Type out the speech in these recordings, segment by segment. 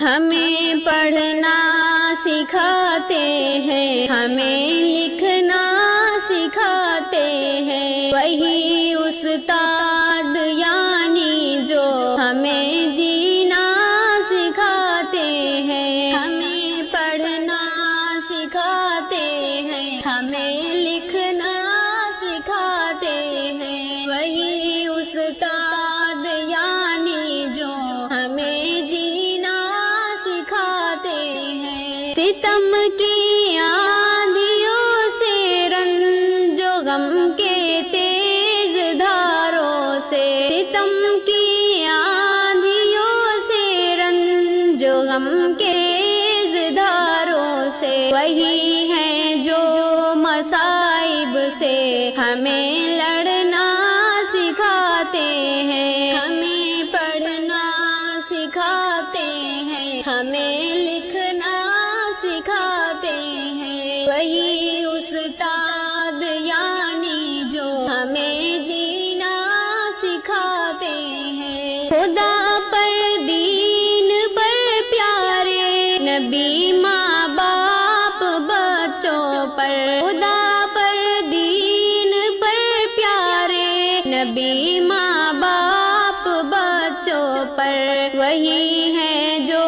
ہمیں پڑھنا سکھاتے ہیں، ہمیں لکھنا سکھاتے ہیں، وہی استاد یعنی جو ہمیں جینا سکھاتے ہیں۔ ہمیں پڑھنا سکھاتے ہیں، ہمیں لکھنا سکھاتے ہیں، وہی استاد یعنی جو ہمیں جینا سکھاتے ہیں۔ ستم کی آندھیوں سے، رنج و غم کے تیز دھاروں سے، ستم کی آندھیوں سے، رنج و غم کے تیز دھاروں سے، وہی ہیں جو مصائب سے ہمیں لڑنا سکھاتے ہیں۔ ہمیں پڑھنا سکھاتے ہیں، ہمیں لکھنا سکھاتے ہیں، وہی استاد یعنی جو ہمیں جینا سکھاتے ہیں۔ خدا پر، دین پر پیارے نبی، ماں باپ بچوں پر، خدا پر، دین پر پیارے نبی، ماں باپ بچوں پر، وہی ہیں جو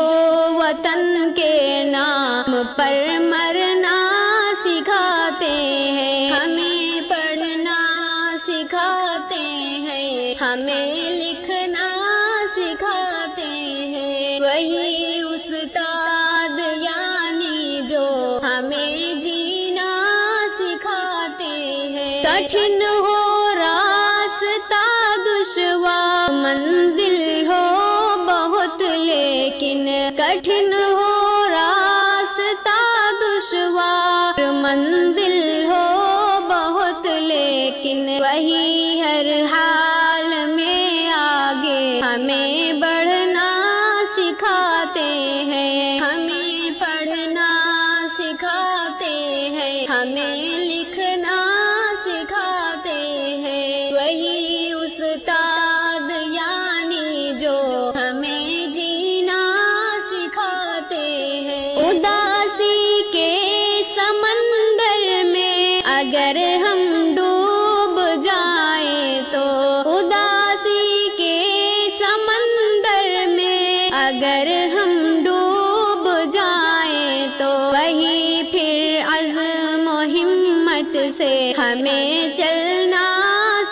وطن کے نام پر مرنا سکھاتے ہیں۔ ہمیں پڑھنا سکھاتے ہیں، ہمیں لکھنا سکھاتے ہیں، وہی استاد یعنی جو ہمیں جینا سکھاتے ہیں۔ کٹھن ہو راستہ، دشوار منزل ہو بہت لیکن، کٹھن ہو راستہ، دشوار منزل ہو بہت لیکن، وہی ہر حال میں آگے ہمیں بڑھنا سکھاتے ہیں۔ ہمیں پڑھنا سکھاتے ہیں، ہمیں لکھنا سکھاتے ہیں، وہی استاد یعنی جو ہمیں جینا سکھاتے ہیں۔ اداسی کے سمندر میں اگر ہم ڈوب جائیں تو، اداسی کے سمندر میں اگر ہم ڈوب جائیں تو، وہی پھر عزم و ہمت سے ہمیں چلنا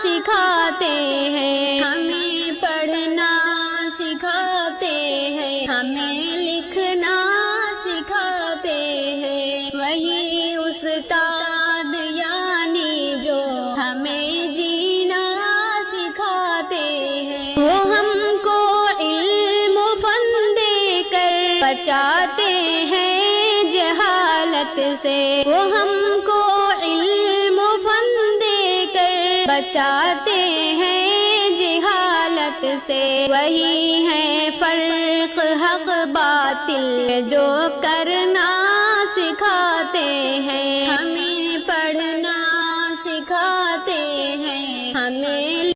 سکھاتے ہیں۔ ہمیں پڑھنا سکھاتے ہیں، ہمیں لکھنا سکھاتے ہیں، وہی استاد یعنی جو ہمیں جینا سکھاتے ہیں۔ وہ ہم کو علم و فن دے کر بچاتے ہیں جہالت سے، وہ ہم کو علم و فن دے کر بچاتے ہیں جہالت سے، وہی ہیں فرق حق باطل جو کرنا سکھاتے